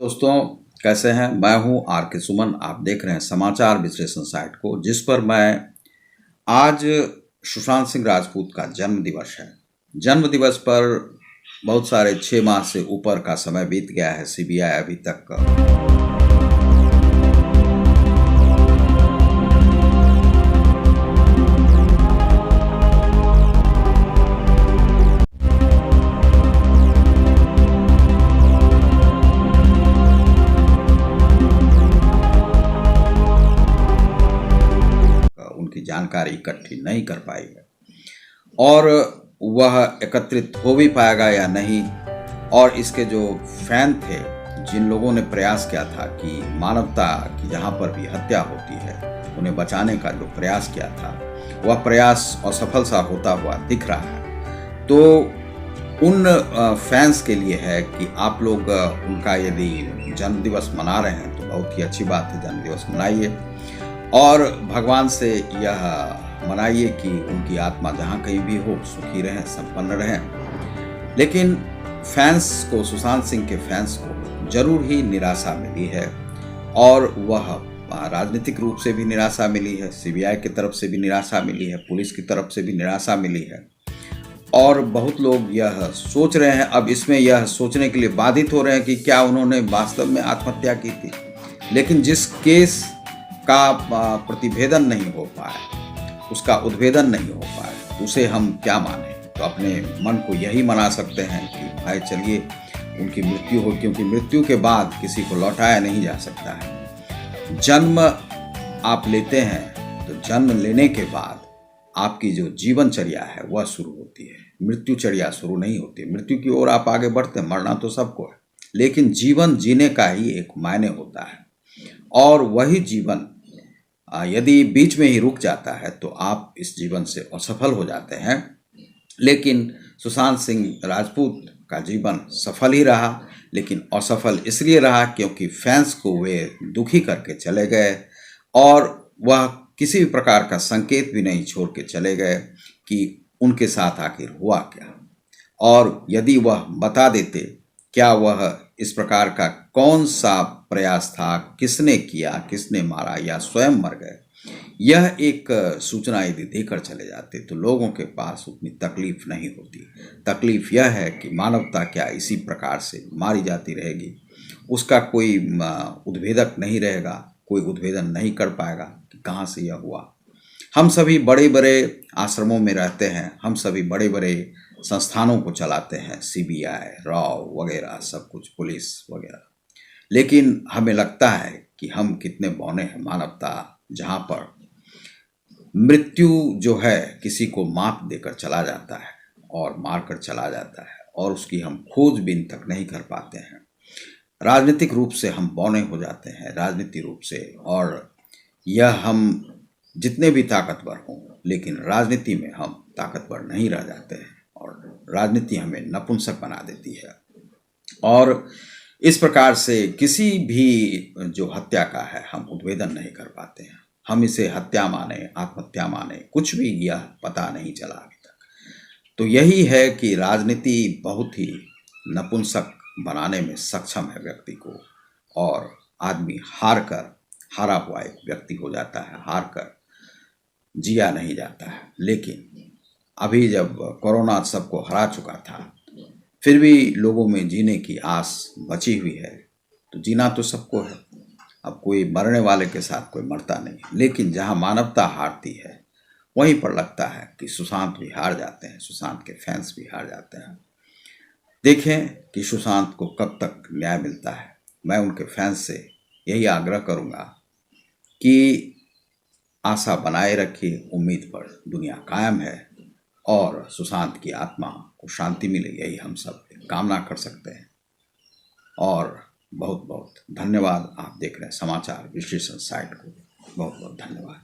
दोस्तों, कैसे हैं? मैं हूं आर के सुमन। आप देख रहे हैं समाचार विश्लेषण साइट को, जिस पर मैं आज सुशांत सिंह राजपूत का जन्म दिवस है। जन्म दिवस पर बहुत सारे 6 माह से ऊपर का समय बीत गया है। सीबीआई अभी तक उनकी जानकारी इकट्ठी नहीं कर पाई है, और वह एकत्रित हो भी पाएगा या नहीं। और इसके जो फैन थे, जिन लोगों ने प्रयास किया था कि मानवता की जहाँ पर भी हत्या होती है उन्हें बचाने का जो प्रयास किया था, वह प्रयास असफल सा होता हुआ दिख रहा है। तो उन फैंस के लिए है कि आप लोग उनका यदि जन्मदिवस मना रहे हैं तो बहुत ही अच्छी बात है, जन्मदिवस मनाइए और भगवान से यह मनाइए कि उनकी आत्मा जहाँ कहीं भी हो सुखी रहे, संपन्न रहे। लेकिन फैंस को, सुशांत सिंह के फैंस को जरूर ही निराशा मिली है, और वह राजनीतिक रूप से भी निराशा मिली है, सीबीआई की तरफ से भी निराशा मिली है, पुलिस की तरफ से भी निराशा मिली है। और बहुत लोग यह सोच रहे हैं, अब इसमें यह सोचने के लिए बाधित हो रहे हैं कि क्या उन्होंने वास्तव में आत्महत्या की थी। लेकिन जिस केस का प्रतिभेदन नहीं हो पाया, उसका उद्भेदन नहीं हो पाया, उसे हम क्या माने? तो अपने मन को यही मना सकते हैं कि भाई चलिए उनकी मृत्यु हो, क्योंकि मृत्यु के बाद किसी को लौटाया नहीं जा सकता है। जन्म आप लेते हैं तो जन्म लेने के बाद आपकी जो जीवनचर्या है वह शुरू होती है, मृत्युचर्या शुरू नहीं होती। मृत्यु की ओर आप आगे बढ़ते हैं, मरना तो सबको है, लेकिन जीवन जीने का ही एक मायने होता है। और वही जीवन यदि बीच में ही रुक जाता है तो आप इस जीवन से असफल हो जाते हैं। लेकिन सुशांत सिंह राजपूत का जीवन सफल ही रहा, लेकिन असफल इसलिए रहा क्योंकि फैंस को वे दुखी करके चले गए, और वह किसी भी प्रकार का संकेत भी नहीं छोड़ के चले गए कि उनके साथ आखिर हुआ क्या। और यदि वह बता देते क्या वह इस प्रकार का कौन सा प्रयास था, किसने किया, किसने मारा, या स्वयं मर गए, यह एक सूचना यदि देकर चले जाते तो लोगों के पास उतनी तकलीफ नहीं होती। तकलीफ यह है कि मानवता क्या इसी प्रकार से मारी जाती रहेगी, उसका कोई उद्भेदक नहीं रहेगा, कोई उद्भेदन नहीं कर पाएगा कि कहाँ से यह हुआ। हम सभी बड़े बड़े आश्रमों में रहते हैं, हम सभी बड़े बड़े संस्थानों को चलाते हैं, सीबीआई, राव वगैरह सब कुछ, पुलिस वगैरह। लेकिन हमें लगता है कि हम कितने बौने हैं। मानवता जहाँ पर मृत्यु जो है किसी को माप देकर चला जाता है और मारकर चला जाता है, और उसकी हम खोजबीन तक नहीं कर पाते हैं। राजनीतिक रूप से हम बौने हो जाते हैं, राजनीतिक रूप से, और यह हम जितने भी ताकतवर हों, लेकिन राजनीति में हम ताकतवर नहीं रह जाते हैं, और राजनीति हमें नपुंसक बना देती है। और इस प्रकार से किसी भी जो हत्या का है हम उद्भेदन नहीं कर पाते हैं। हम इसे हत्या माने, आत्महत्या माने, कुछ भी यह पता नहीं चला अभी तक। तो यही है कि राजनीति बहुत ही नपुंसक बनाने में सक्षम है व्यक्ति को, और आदमी हारा हुआ एक व्यक्ति हो जाता है, हार कर जिया नहीं जाता है। लेकिन अभी जब कोरोना सबको हरा चुका था, फिर भी लोगों में जीने की आस बची हुई है, तो जीना तो सबको है। अब कोई मरने वाले के साथ कोई मरता नहीं, लेकिन जहां मानवता हारती है वहीं पर लगता है कि सुशांत भी हार जाते हैं, सुशांत के फैंस भी हार जाते हैं। देखें कि सुशांत को कब तक न्याय मिलता है। मैं उनके फैंस से यही आग्रह करूंगा कि आशा बनाए रखिए, उम्मीद पर दुनिया कायम है, और सुशांत की आत्मा को शांति मिले, यही हम सब कामना कर सकते हैं। और बहुत बहुत धन्यवाद। आप देख रहे हैं समाचार विश्लेषण साइट को। बहुत बहुत धन्यवाद।